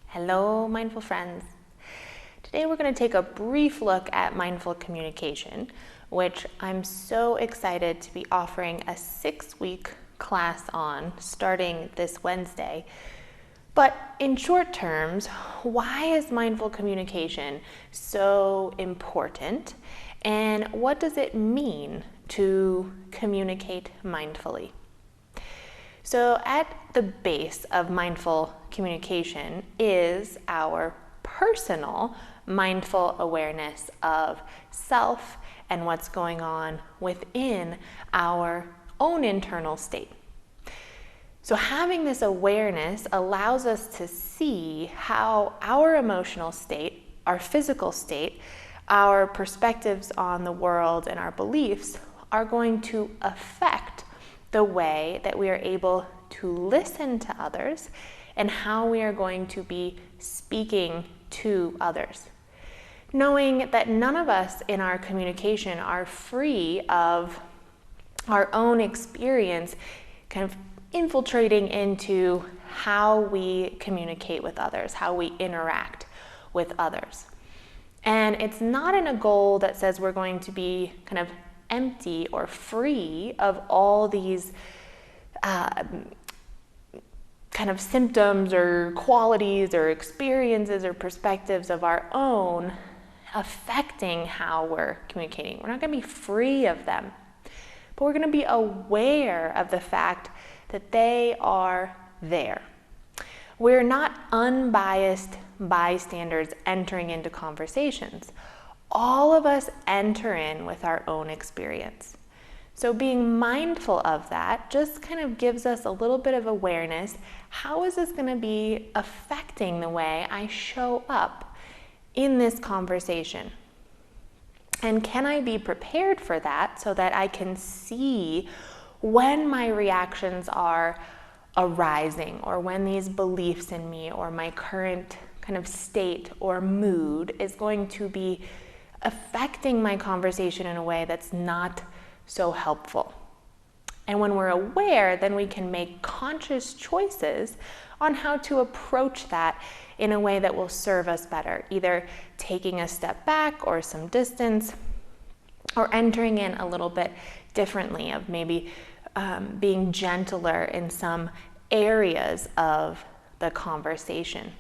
Hello, mindful friends. Today we're going to take a brief look at mindful communication, which I'm so excited to be offering a 6-week class on starting this Wednesday. But in short terms, why is mindful communication so important, and what does it mean to communicate mindfully? So at the base of mindful communication is our personal mindful awareness of self and what's going on within our own internal state. So having this awareness allows us to see how our emotional state, our physical state, our perspectives on the world and our beliefs are going to affect the way that we are able to listen to others and how we are going to be speaking to others. Knowing that none of us in our communication are free of our own experience kind of infiltrating into how we communicate with others, how we interact with others. And it's not in a goal that says we're going to be kind of empty or free of all these kind of symptoms or qualities or experiences or perspectives of our own affecting how we're communicating. We're not going to be free of them, but we're going to be aware of the fact that they are there. We're not unbiased bystanders entering into conversations. All of us enter in with our own experience. So being mindful of that just kind of gives us a little bit of awareness. How is this going to be affecting the way I show up in this conversation? And can I be prepared for that so that I can see when my reactions are arising, or when these beliefs in me or my current kind of state or mood is going to be affecting my conversation in a way that's not so helpful. And when we're aware, then we can make conscious choices on how to approach that in a way that will serve us better, either taking a step back or some distance, or entering in a little bit differently, of maybe being gentler in some areas of the conversation.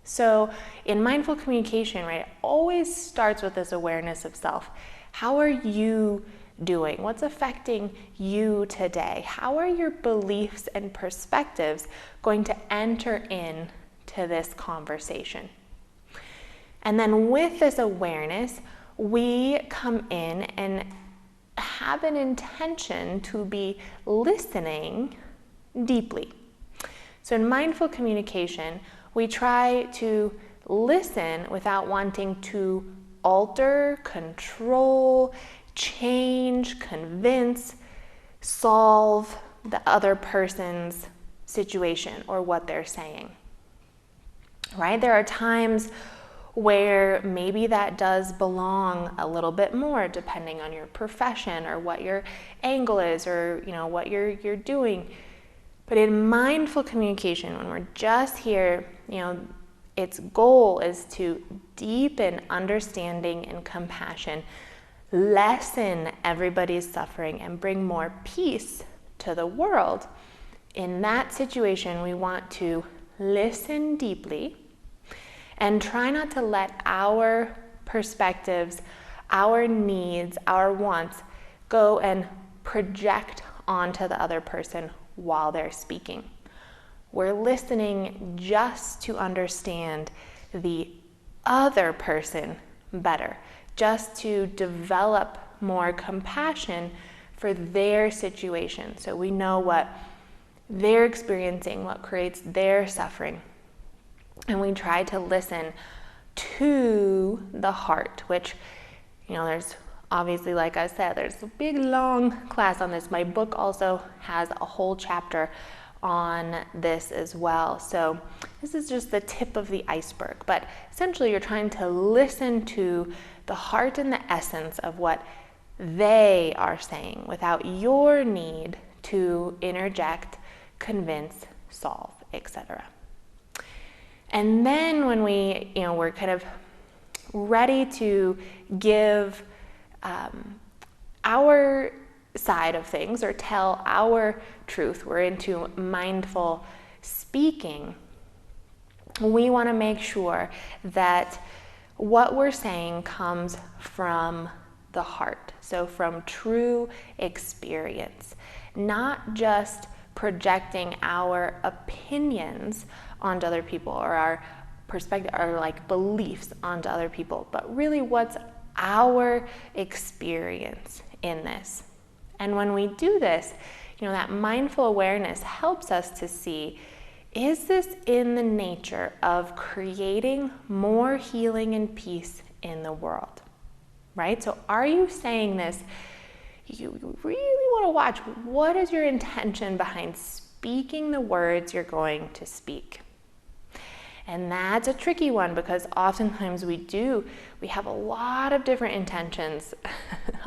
So in mindful communication, right, it always starts with this awareness of self. How are you doing? What's affecting you today? How are your beliefs and perspectives going to enter in to this conversation? And then with this awareness, we come in and have an intention to be listening deeply. So in mindful communication, we try to listen without wanting to alter, control, change, convince, solve the other person's situation or what they're saying. Right? There are times where maybe that does belong a little bit more, depending on your profession or what your angle is, or what you're doing. But in mindful communication, when we're just here, its goal is to deepen understanding and compassion, lessen everybody's suffering, and bring more peace to the world. In that situation, we want to listen deeply and try not to let our perspectives, our needs, our wants go and project onto the other person while they're speaking. We're listening just to understand the other person better, just to develop more compassion for their situation, so we know what they're experiencing, what creates their suffering. And we try to listen to the heart, which, there's obviously, like I said, there's a big long class on this. My book also has a whole chapter on this as well. So this is just the tip of the iceberg. But essentially, you're trying to listen to the heart and the essence of what they are saying without your need to interject, convince, solve, etc. And then when we're kind of ready to give our side of things or tell our truth, we're into mindful speaking, we want to make sure that what we're saying comes from the heart, so from true experience, not just projecting our opinions onto other people or our perspective or like beliefs onto other people, but really what's our experience in this. And when we do this, that mindful awareness helps us to see, is this in the nature of creating more healing and peace in the world, right? So are you saying this, you really want to watch, what is your intention behind speaking the words you're going to speak? And that's a tricky one because oftentimes we have a lot of different intentions.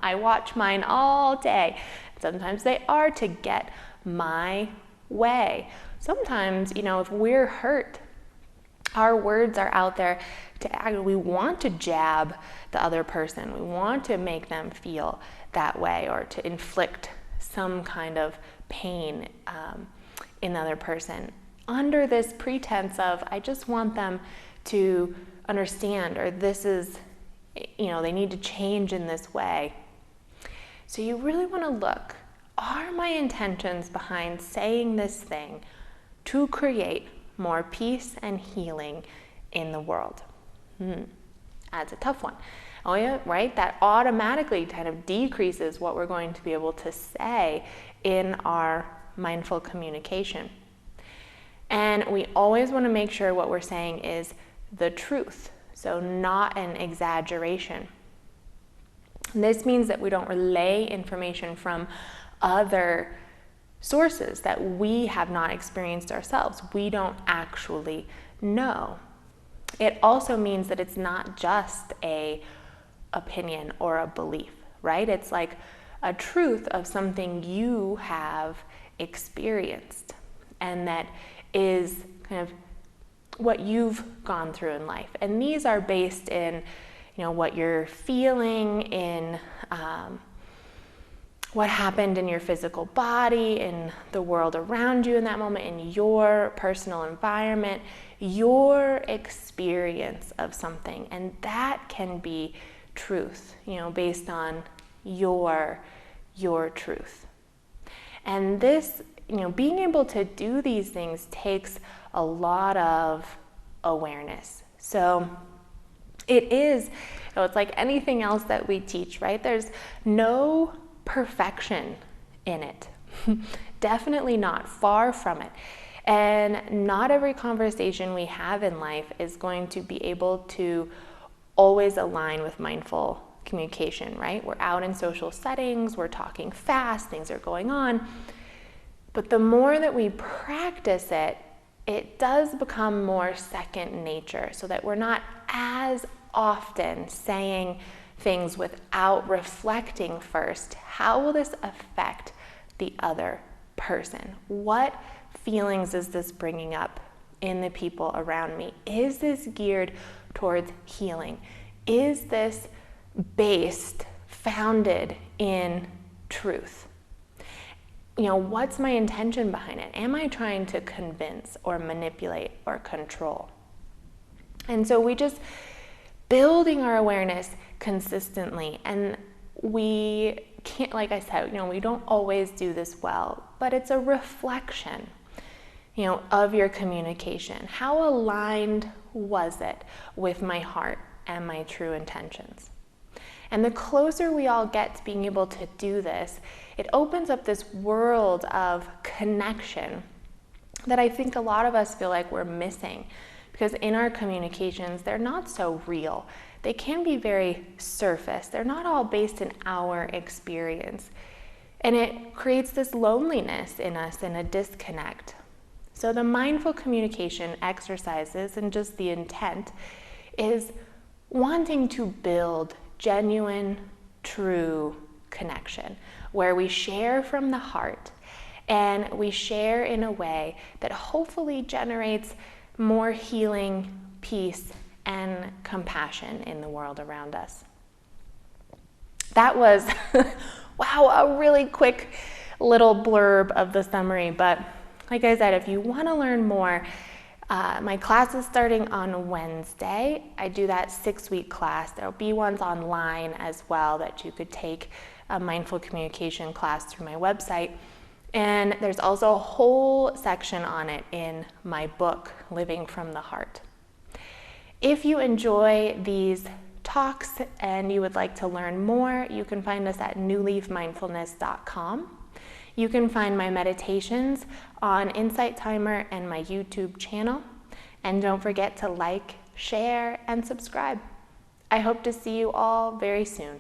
I watch mine all day. Sometimes they are to get my way. Sometimes, if we're hurt, our words are out there we want to jab the other person. We want to make them feel that way or to inflict some kind of pain in the other person, under this pretense of, I just want them to understand, or this is, they need to change in this way. So you really want to look, are my intentions behind saying this thing to create more peace and healing in the world? That's a tough one. Oh yeah, right? That automatically kind of decreases what we're going to be able to say in our mindful communication. And we always want to make sure what we're saying is the truth, so not an exaggeration. This means that we don't relay information from other sources that we have not experienced ourselves. We don't actually know. It also means that it's not just an opinion or a belief, right? It's like a truth of something you have experienced, and that is kind of what you've gone through in life. And these are based in, what you're feeling, in what happened in your physical body, in the world around you in that moment, in your personal environment, your experience of something. And that can be truth, based on your truth. And this, being able to do these things takes a lot of awareness. So it is, it's like anything else that we teach, right? There's no perfection in it. Definitely not, far from it. And not every conversation we have in life is going to be able to always align with mindful communication, right? We're out in social settings, we're talking fast, things are going on. But the more that we practice it, it does become more second nature, so that we're not as often saying things without reflecting first, how will this affect the other person? What feelings is this bringing up in the people around me? Is this geared towards healing? Is this founded in truth? What's my intention behind it? Am I trying to convince or manipulate or control? And so we just building our awareness consistently, and we can't, like I said, we don't always do this well, but it's a reflection, of your communication. How aligned was it with my heart and my true intentions? And the closer we all get to being able to do this, it opens up this world of connection that I think a lot of us feel like we're missing, because in our communications, they're not so real. They can be very surface. They're not all based in our experience. And it creates this loneliness in us and a disconnect. So the mindful communication exercises, and just the intent, is wanting to build genuine, true connection, where we share from the heart and we share in a way that hopefully generates more healing, peace, and compassion in the world around us. That was, wow, a really quick little blurb of the summary. But like I said, if you want to learn more, my class is starting on Wednesday. I do that 6-week class. There'll be ones online as well that you could take a mindful communication class through my website. And there's also a whole section on it in my book, Living from the Heart. If you enjoy these talks and you would like to learn more, you can find us at newleafmindfulness.com. You can find my meditations on Insight Timer and my YouTube channel. And don't forget to like, share, and subscribe. I hope to see you all very soon.